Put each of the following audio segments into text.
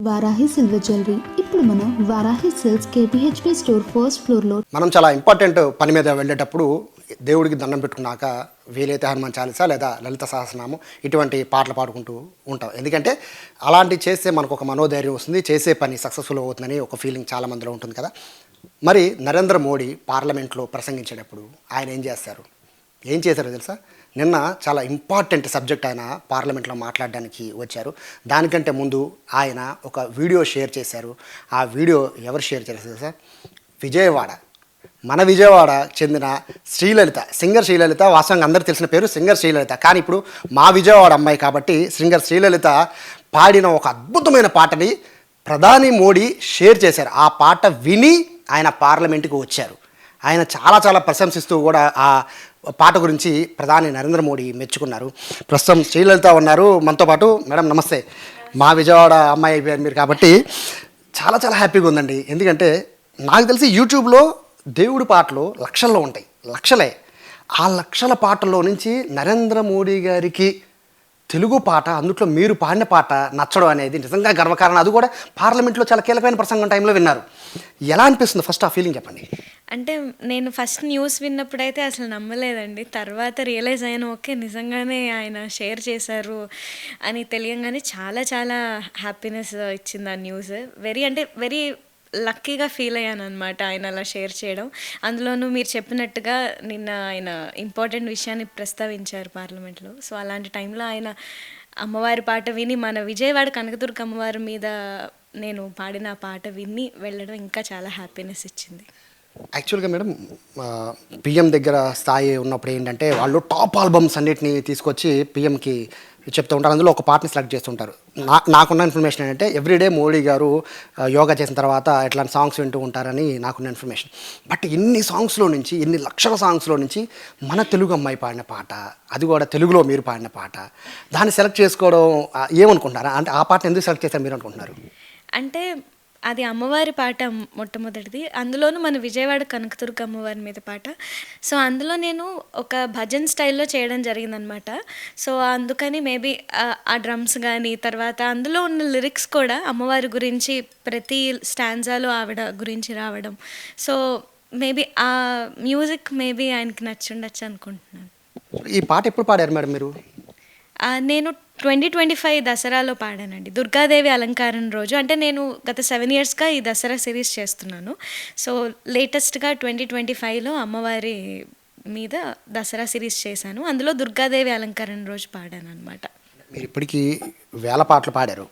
Varahi silver jewellery ఇప్పుడు మనం Varahi silks KPHP store first ఫ్లోర్లో. మనం చాలా ఇంపార్టెంట్ పని మీద వెళ్ళేటప్పుడు దేవుడికి దండం పెట్టుకున్నాక వీలైతే హనుమాన్ చాలీసా లేదా లలిత సహస్రనామం ఇటువంటి పాటలు పాడుకుంటూ ఉంటాం. ఎందుకంటే అలాంటివి చేస్తే మనకు ఒక మనోధైర్యం వస్తుంది, చేసే పని సక్సెస్ఫుల్ అవుతుందని ఒక ఫీలింగ్ చాలా మందిలో ఉంటుంది కదా. మరి నరేంద్ర మోడీ పార్లమెంట్లో ప్రసంగించేటప్పుడు ఆయన ఏం చేశారో తెలుసా? నిన్న చాలా ఇంపార్టెంట్ సబ్జెక్ట్ ఆయన పార్లమెంట్లో మాట్లాడడానికి వచ్చారు. దానికంటే ముందు ఆయన ఒక వీడియో షేర్ చేశారు. ఆ వీడియో ఎవరు షేర్ చేశారు సార్? మన విజయవాడ చెందిన శ్రీలలిత, సింగర్ శ్రీలలిత. వాస్తవంగా అందరికీ తెలిసిన పేరు సింగర్ శ్రీలలిత, కానీ ఇప్పుడు మా విజయవాడ అమ్మాయి కాబట్టి సింగర్ శ్రీలలిత పాడిన ఒక అద్భుతమైన పాటని ప్రధాని మోడీ షేర్ చేశారు. ఆ పాట విని ఆయన పార్లమెంట్కి వచ్చారు. ఆయన చాలా ప్రశంసిస్తూ కూడా ఆ పాట గురించి ప్రధాని నరేంద్ర మోడీ మెచ్చుకున్నారు. ప్రస్తుతం శ్రీలలిత ఉన్నారు మనతో పాటు. మేడం నమస్తే. మా విజయవాడ అమ్మాయి అయిపోయారు మీరు కాబట్టి చాలా హ్యాపీగా ఉందండి. ఎందుకంటే నాకు తెలిసి యూట్యూబ్లో దేవుడి పాటలు లక్షల్లో ఉంటాయి, లక్షలే. ఆ లక్షల పాటల్లో నుంచి నరేంద్ర మోడీ గారికి తెలుగు పాట, అందుట్లో మీరు పాడిన పాట నచ్చడం అనేది నిజంగా గర్వకారణం. అది కూడా పార్లమెంట్లో చాలా కీలకమైన ప్రసంగం టైంలో విన్నారు. ఎలా అనిపిస్తుంది? ఫస్ట్ ఆ ఫీలింగ్ చెప్పండి. అంటే నేను ఫస్ట్ న్యూస్ విన్నప్పుడైతే అసలు నమ్మలేదండి. తర్వాత రియలైజ్ అయ్యాను, ఓకే నిజంగానే ఆయన షేర్ చేశారు అని తెలియంగానే చాలా హ్యాపీనెస్ ఇచ్చింది ఆ న్యూస్. వెరీ లక్కీగా ఫీల్ అయ్యాను అనమాట ఆయన అలా షేర్ చేయడం. అందులోనూ మీరు చెప్పినట్టుగా నిన్న ఆయన ఇంపార్టెంట్ విషయాన్ని ప్రస్తావించారు పార్లమెంట్లో. సో అలాంటి టైంలో ఆయన అమ్మవారి పాట విని, మన విజయవాడ కనకదుర్గ అమ్మవారి మీద నేను పాడిన పాట విని వెళ్ళడం ఇంకా చాలా హ్యాపీనెస్ ఇచ్చింది. యాక్చువల్గా మేడం, పిఎం దగ్గర స్థాయి ఉన్నప్పుడు ఏంటంటే వాళ్ళు టాప్ ఆల్బమ్స్ అన్నిటిని తీసుకొచ్చి పిఎంకి చెప్తూ ఉంటారు. అందులో ఒక పార్ట్ని సెలెక్ట్ చేస్తుంటారు. నాకున్న ఇన్ఫర్మేషన్ ఏంటంటే ఎవ్రీడే మోడీ గారు యోగా చేసిన తర్వాత ఇట్లాంటి సాంగ్స్ వింటూ ఉంటారని నాకున్న ఇన్ఫర్మేషన్. బట్ ఇన్ని సాంగ్స్లో నుంచి, ఇన్ని లక్షల సాంగ్స్లో నుంచి మన తెలుగు అమ్మాయి పాడిన పాట, అది కూడా తెలుగులో మీరు పాడిన పాట, దాన్ని సెలెక్ట్ చేసుకోవడం ఏమనుకుంటున్నారా? అంటే ఆ పాటను ఎందుకు సెలెక్ట్ చేశారు మీరు అనుకుంటున్నారు? అంటే అది అమ్మవారి పాట మొట్టమొదటిది. అందులోనూ మన విజయవాడ కనకదుర్గ అమ్మవారి మీద పాట. సో అందులో నేను ఒక భజన్ స్టైల్లో చేయడం జరిగిందనమాట. సో అందుకని మేబీ ఆ డ్రమ్స్ కానీ, తర్వాత అందులో ఉన్న లిరిక్స్ కూడా అమ్మవారి గురించి ప్రతి స్టాంజాలో ఆవిడ గురించి రావడం. సో మేబీ ఆ మ్యూజిక్ మేబీ ఆయనకి నచ్చుండొచ్చు అనుకుంటున్నాను. ఈ పాట ఎప్పుడు పాడారు మేడం మీరు? నేను 2025 దసరాలో పాడానండి, దుర్గాదేవి అలంకారం రోజు. అంటే నేను గత 7 yearsగా ఈ దసరా సిరీస్ చేస్తున్నాను. సో లేటెస్ట్గా 2025లో అమ్మవారి మీద దసరా సిరీస్ చేశాను. అందులో దుర్గాదేవి అలంకారం రోజు పాడాను అనమాట. మీరు ఇప్పటికీ వేల పాటలు పాడారు.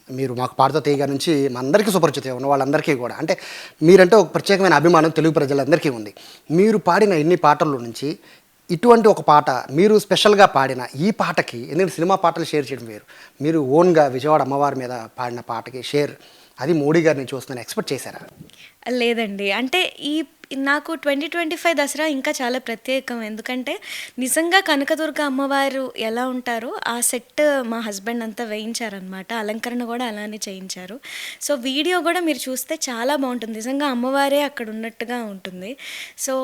మీరు మాకు పాడుతో తీయగా నుంచి మా అందరికీ సుపరిచితం ఉన్న వాళ్ళందరికీ కూడా, అంటే మీరంటే ఒక ప్రత్యేకమైన అభిమానం తెలుగు ప్రజలందరికీ ఉంది. మీరు పాడిన ఇన్ని పాటల్లో నుంచి ఇటువంటి ఒక పాట మీరు స్పెషల్గా పాడిన ఈ పాటకి, ఎందుకంటే సినిమా పాటలు షేర్ చేయడం వేరు, మీరు ఓన్గా విజయవాడ అమ్మవారి మీద పాడిన పాటకి షేర్, అది మోడీ గారిని చూస్తుందని ఎక్స్పెక్ట్ చేశారా? లేదండి. అంటే నాకు 2025 దసరా ఇంకా చాలా ప్రత్యేకం. ఎందుకంటే నిజంగా కనకదుర్గ అమ్మవారు ఎలా ఉంటారో ఆ సెట్ మా హస్బెండ్ అంతా వేయించారనమాట. అలంకరణ కూడా అలానే చేయించారు. సో వీడియో కూడా మీరు చూస్తే చాలా బాగుంటుంది. నిజంగా అమ్మవారే అక్కడ ఉన్నట్టుగా ఉంటుంది. So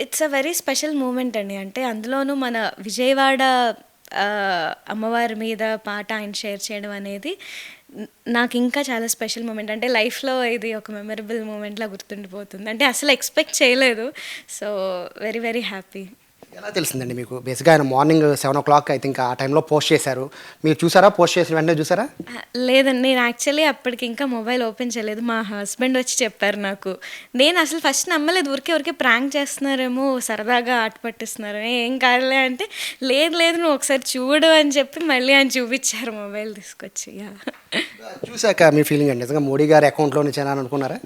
it's a very special moment అండి. అంటే అందులోనూ మన విజయవాడ అమ్మవారి మీద పాట ఆయన షేర్ చేయడం అనేది నాకు ఇంకా చాలా స్పెషల్ మూమెంట్. అంటే లైఫ్లో ఇది ఒక మెమరబుల్ మూమెంట్లా గుర్తుండిపోతుంది. అంటే అసలు ఎక్స్పెక్ట్ చేయలేదు. So very happy. ఎలా తెలిసిందండి మీకు? బేసిక్గా ఆయన మార్నింగ్ 7 o'clock ఐ థింక్ ఆ టైంలో పోస్ట్ చేశారు. మీరు చూసారా? పోస్ట్ చేసిన వెంటనే చూసారా? లేదండి, నేను యాక్చువల్లీ అప్పటికి ఇంకా మొబైల్ ఓపెన్ చేయలేదు. మా హస్బెండ్ వచ్చి చెప్పారు నాకు. నేను అసలు ఫస్ట్ నమ్మలేదు. ఊరికే ప్రాంక్ చేస్తున్నారేమో, సరదాగా ఆట పట్టిస్తున్నారు, ఏం కాదులే అంటే, లేదు నువ్వు ఒకసారి చూడు అని చెప్పి మళ్ళీ ఆయన చూపించారు మొబైల్ తీసుకొచ్చి. చూశాక మీ ఫీలింగ్ అండి, నిజంగా మోడీ గారి అకౌంట్లో నుంచి అని అనుకున్నారా?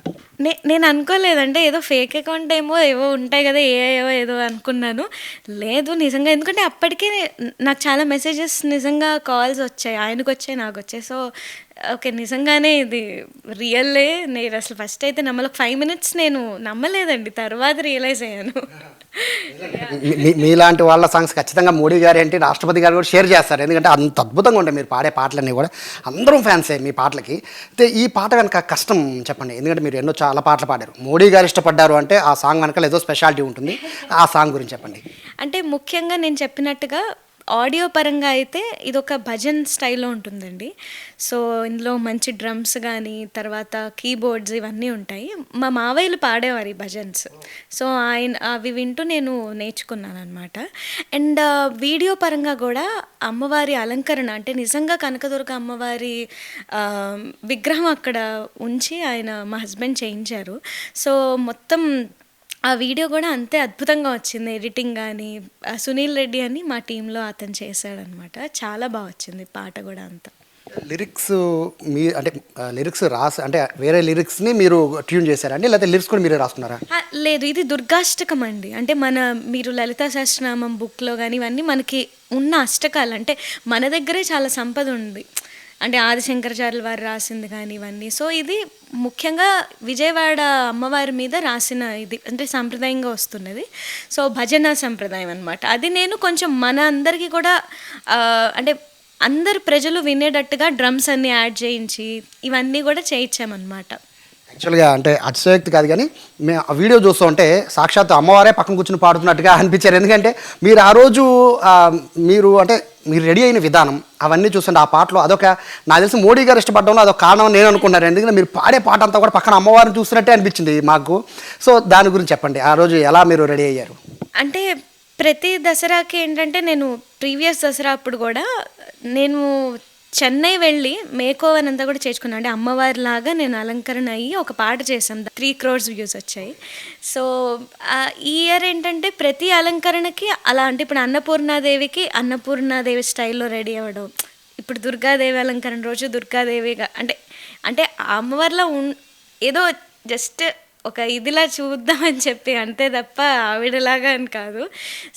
నేను అనుకోలేదంటే ఏదో ఫేక్ అకౌంట్ ఏవో ఉంటాయి కదా, ఏదో అనుకున్నాను. లేదు నిజంగా, ఎందుకంటే అప్పటికే నాకు చాలా మెసేజెస్, నిజంగా కాల్స్ వచ్చాయి, ఆయనకు వచ్చాయి, నాకు వచ్చాయి. సో ఓకే నిజంగానే ఇది రియల్లే. నేను అసలు ఫస్ట్ అయితే 5 minutes నేను నమ్మలేదండి. తర్వాత రియలైజ్ అయ్యాను. మీలాంటి వాళ్ళ సాంగ్స్ ఖచ్చితంగా మోడీ గారు ఏంటి, రాష్ట్రపతి గారు కూడా షేర్ చేస్తారు. ఎందుకంటే అంత అద్భుతంగా ఉంటాయి మీరు పాడే పాటలన్నీ కూడా. అందరం ఫ్యాన్సే మీ పాటలకి. అయితే ఈ పాట కనుక కష్టం చెప్పండి, ఎందుకంటే మీరు ఎన్నో చాలా పాటలు పాడారు. మోడీ గారు ఇష్టపడ్డారు అంటే ఆ సాంగ్ వెనకాల ఏదో స్పెషాలిటీ ఉంటుంది. ఆ సాంగ్ గురించి చెప్పండి. అంటే ముఖ్యంగా నేను చెప్పినట్టుగా ఆడియో పరంగా అయితే ఇదొక భజన్ స్టైల్లో ఉంటుందండి. సో ఇందులో మంచి డ్రమ్స్ కానీ తర్వాత కీబోర్డ్స్ ఇవన్నీ ఉంటాయి. మా మావయ్యలు పాడేవారు ఈ భజన్స్. సో అవి వింటూ నేను నేర్చుకున్నాను అనమాట. అండ్ వీడియో పరంగా కూడా అమ్మవారి అలంకరణ అంటే నిజంగా కనకదుర్గ అమ్మవారి ఆ, విగ్రహం అక్కడ ఉంచి మా హస్బెండ్ చేయించారు. సో మొత్తం ఆ వీడియో కూడా అంతే అద్భుతంగా వచ్చింది. ఎడిటింగ్ కానీ సునీల్ రెడ్డి అని మా టీంలో అతను చేశాడనమాట. చాలా బాగా వచ్చింది పాట కూడా అంతా. లిరిక్స్ మీ అంటే లిరిక్స్ అంటే వేరే లిరిక్స్ని మీరు ట్యూన్ చేశారండి, లేకపోతే లిరిక్స్ కూడా మీరే రాసుకున్నారా? లేదు, ఇది దుర్గాష్టకం అండి. అంటే మీరు లలితా సహస్రనామం బుక్లో కానీ ఇవన్నీ మనకి ఉన్న అష్టకాలు. అంటే మన దగ్గరే చాలా సంపద ఉంది. అంటే ఆదిశంకరాచార్యుల వారు రాసింది కానీ ఇవన్నీ. సో ఇది ముఖ్యంగా విజయవాడ అమ్మవారి మీద రాసిన ఇది అంటే సాంప్రదాయంగా వస్తున్నది. సో భజన సంప్రదాయం అనమాట. అది నేను కొంచెం మన అందరికీ కూడా అంటే అందరు ప్రజలు వినేటట్టుగా డ్రమ్స్ అన్నీ యాడ్ చేయించి ఇవన్నీ కూడా చేయించామన్నమాట. యాక్చువల్గా అంటే అతిశయోక్తి కాదు, కానీ మేము ఆ వీడియో చూస్తూ ఉంటే సాక్షాత్ అమ్మవారే పక్కన కూర్చుని పాడుతున్నట్టుగా అనిపించారు. ఎందుకంటే మీరు ఆ రోజు మీరు రెడీ అయిన విధానం అవన్నీ చూస్తుంటే ఆ పాటలో అదొక నాకు తెలిసి మోడీ గారు ఇష్టపడడంలో అదొక కారణం నేను అనుకున్నాను. ఎందుకంటే మీరు పాడే పాట అంతా కూడా పక్కన అమ్మవారిని చూస్తున్నట్టే అనిపించింది మాకు. సో దాని గురించి చెప్పండి, ఆ రోజు ఎలా మీరు రెడీ అయ్యారు? అంటే ప్రతి దసరాకి ఏంటంటే నేను ప్రీవియస్ దసరా అప్పుడు కూడా నేను చెన్నై వెళ్ళి మేకోవర్ అంతా కూడా చేసుకున్నాను. అంటే అమ్మవారిలాగా నేను అలంకరణ అయ్యి ఒక పాట చేసాం. 3 crores వ్యూస్ వచ్చాయి. సో ఈ ఇయర్ ఏంటంటే ప్రతి అలంకరణకి అలా అంటే ఇప్పుడు అన్నపూర్ణాదేవి స్టైల్లో రెడీ అవ్వడం. ఇప్పుడు దుర్గాదేవి అలంకరణ రోజు దుర్గాదేవిగా అంటే అంటే అమ్మవారిలో ఏదో జస్ట్ ఒక ఇదిలా చూద్దామని చెప్పి అంతే తప్ప ఆవిడలాగా అని కాదు.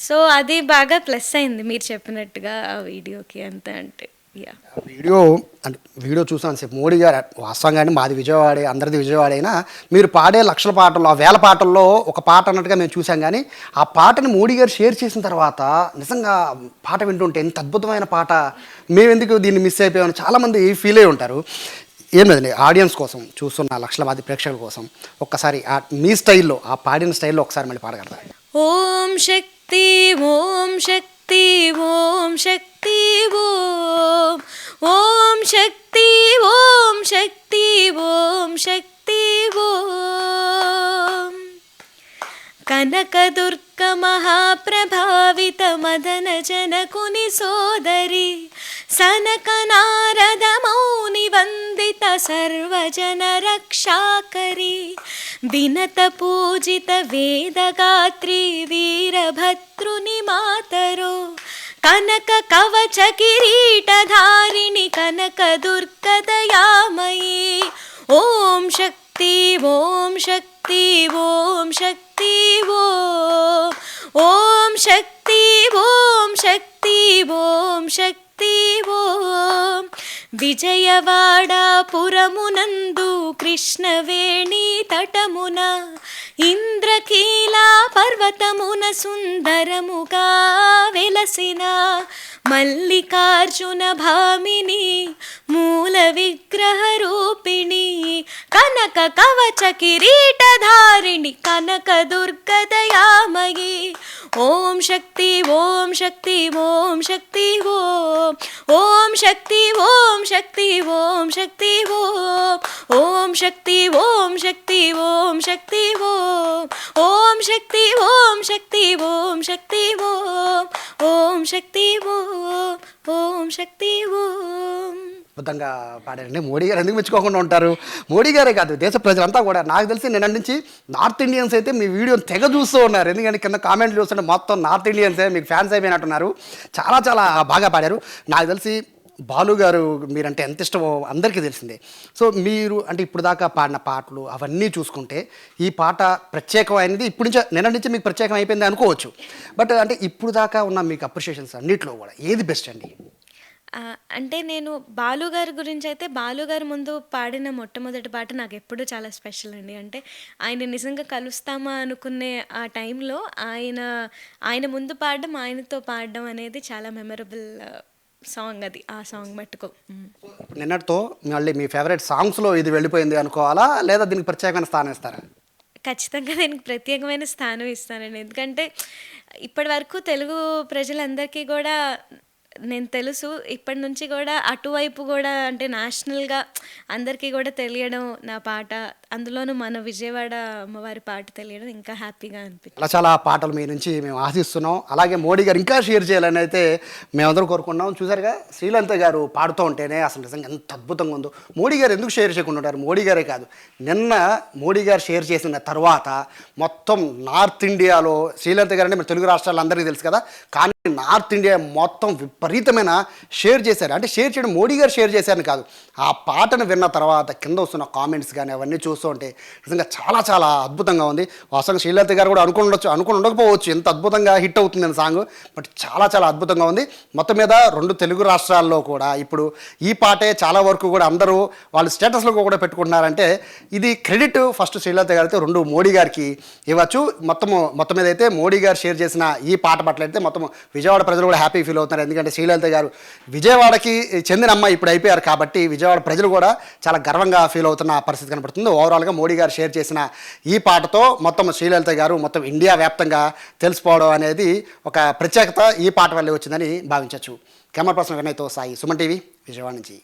సో అది బాగా ప్లస్ అయింది మీరు చెప్పినట్టుగా ఆ వీడియోకి అంతే. అంటే వీడియో చూసాను సేపు మోడీ గారు వాస్తవంగానే మాది విజయవాడే, అందరిది విజయవాడ అయినా మీరు పాడే లక్షల పాటల్లో 1000 పాటల్లో ఒక పాట అన్నట్టుగా మేము చూసాం. కానీ ఆ పాటని మోడీ గారు షేర్ చేసిన తర్వాత నిజంగా పాట వింటుంటే ఎంత అద్భుతమైన పాట, మేము ఎందుకు దీన్ని మిస్ అయిపోయామని చాలామంది ఫీల్ అయి ఉంటారు. ఏం లేదండి, ఆడియన్స్ కోసం చూస్తున్న లక్షల మంది ప్రేక్షకుల కోసం ఒక్కసారి మీ స్టైల్లో ఆ పాడిన స్టైల్లో ఒకసారి మళ్ళీ పాడగలరా? ఓం శక్తి ఓం శక్తి ఓం శక్తి ఓం ఓం శక్తి ఓం శక్తి ఓం శక్తి ఓం కనకదుర్గ మహాప్రభావిత మదన జనకుని సోదరి సనక నారద మౌని వందిత సర్వజన రక్షాకరి వినత పూజిత వేదగాత్రి వీరభద్రుని మాతరో కనక కవచ కిరీటధారిణి కనక దుర్గదయామయీ ఓం శక్తి ఓం శక్తి ఓం శక్తి ఓం ఓం శక్తి ఓం శక్తి ఓం శక్తి ఓం విజయవాడ పురమునందు కృష్ణవేణి తటమున ఇంద్రకీలా పర్వతమున సుందరముగా వెలసిన మల్లికార్జున భామిని మూల విగ్రహ రూపిణి కనక కవచ కిరీటధారిణి కనక దుర్గదయామయీ ఓం శక్తి ఓం శక్తి ఓం శక్తి ఓం ఓం శక్తి ఓం శక్తి ఓం శక్తి ఓం ఓం శక్తి ఓం శక్తి ఓం శక్తి ఓం ఓం శక్తి ఓం శక్తి ఓం శక్తి ఓం ఓం శక్తి ఓం ఓం శక్తి ఓం. అద్భుతంగా పాడారండి. మోడీ గారు ఎందుకు మెచ్చుకోకుండా ఉంటారు? మోడీ గారే కాదు, దేశ ప్రజలంతా కూడా. నాకు తెలిసి నిన్న నుంచి నార్త్ ఇండియన్స్ అయితే మీ వీడియోని తెగ చూస్తూ ఉన్నారు. ఎందుకంటే కింద కామెంట్లు చూస్తుంటే మొత్తం నార్త్ ఇండియన్సే మీకు ఫ్యాన్స్ అయిపోయినట్టున్నారు. చాలా చాలా బాగా పాడారు. నాకు తెలిసి బాలు గారు మీరంటే ఎంత ఇష్టమో అందరికీ తెలిసిందే. సో మీరు అంటే ఇప్పుడు దాకా పాడిన పాటలు అవన్నీ చూసుకుంటే ఈ పాట ప్రత్యేకమైనది ఇప్పుడు నుంచి నిన్న నుంచి మీకు ప్రత్యేకం అయిపోయింది అనుకోవచ్చు. బట్ అంటే ఇప్పుడు దాకా ఉన్న మీకు అప్రిషియేషన్స్ అన్నింటిలో కూడా ఏది బెస్ట్ అండి? అంటే నేను బాలు గారి గురించి అయితే బాలు గారి ముందు పాడిన మొట్టమొదటి పాట నాకు ఎప్పుడూ చాలా స్పెషల్ అండి. అంటే ఆయన నిజంగా కలుస్తామా అనుకునే ఆ టైంలో ఆయన ముందు పాడడం, ఆయనతో పాడడం అనేది చాలా మెమరబుల్ సాంగ్. అది ఆ సాంగ్ మట్టుకు నిన్నటితో మళ్ళీ మీ ఫేవరెట్ సాంగ్స్లో ఇది వెళ్ళిపోయింది అనుకోవాలా, లేదా దీనికి ప్రత్యేకమైన స్థానం ఇస్తారా? ఖచ్చితంగా దీనికి ప్రత్యేకమైన స్థానం ఇస్తానండి. ఎందుకంటే ఇప్పటి వరకు తెలుగు ప్రజలందరికీ కూడా నేను తెలుసు. ఇప్పటి నుంచి కూడా అటువైపు కూడా అంటే నేషనల్‌గా అందరికీ కూడా తెలియడం నా పాట. అందులోనూ మన విజయవాడ అమ్మవారి పాట తెలియడం ఇంకా హ్యాపీగా అనిపించింది. చాలా చాలా పాటలు మీ నుంచి మేము ఆశిస్తున్నాం. అలాగే మోడీ గారు ఇంకా షేర్ చేయాలని అయితే మేమందరం కోరుకున్నాం. చూసారుగా శ్రీలలిత గారు పాడుతూ ఉంటేనే అసలు నిజంగా ఎంత అద్భుతంగా ఉందో. మోడీ గారు ఎందుకు షేర్ చేయకుండా ఉంటారు? మోడీ గారే కాదు, నిన్న మోడీ గారు షేర్ చేసిన తర్వాత మొత్తం నార్త్ ఇండియాలో శ్రీలలిత గారు అంటే మన తెలుగు రాష్ట్రాలు అందరికీ తెలుసు కదా, కానీ నార్త్ ఇండియా మొత్తం విపరీతమైన షేర్ చేశారు. అంటే షేర్ చేయడం మోడీ గారు షేర్ చేశారని కాదు, ఆ పాటను విన్న తర్వాత కింద వస్తున్న కామెంట్స్ కానీ అవన్నీ చూస్తూ ఉంటే నిజంగా చాలా చాలా అద్భుతంగా ఉంది. వాస్తవంగా శ్రీలలిత గారు కూడా అనుకుని ఉండకపోవచ్చు ఎంత అద్భుతంగా హిట్ అవుతుందని సాంగ్, బట్ చాలా చాలా అద్భుతంగా ఉంది. మొత్తం మీద 2 తెలుగు రాష్ట్రాల్లో కూడా ఇప్పుడు ఈ పాటే చాలా వరకు కూడా అందరూ వాళ్ళు స్టేటస్లో కూడా పెట్టుకుంటున్నారంటే ఇది క్రెడిట్ ఫస్ట్ శ్రీలలిత గారు అయితే 2 మోడీ గారికి ఇవ్వచ్చు. మొత్తం మీద అయితే మోడీ గారు షేర్ చేసిన ఈ పాట పట్ల అయితే మొత్తం విజయవాడ ప్రజలు కూడా హ్యాపీ ఫీల్ అవుతున్నారు. ఎందుకంటే శ్రీలలిత గారు విజయవాడకి చెందిన అమ్మాయి ఇప్పుడు అయిపోయారు కాబట్టి విజయవాడ ప్రజలు కూడా చాలా గర్వంగా ఫీల్ అవుతున్న పరిస్థితి కనబడుతుంది. ఓవరాల్గా మోడీ గారు షేర్ చేసిన ఈ పాటతో మొత్తం శ్రీలలిత గారు మొత్తం ఇండియా వ్యాప్తంగా తెలిసిపోవడం అనేది ఒక ప్రత్యేకత ఈ పాట వల్లే వచ్చిందని భావించవచ్చు. కెమెరా పర్సన్ వినయ్తో సాయి, సుమన్ టీవీ, విజయవాడ నుంచి.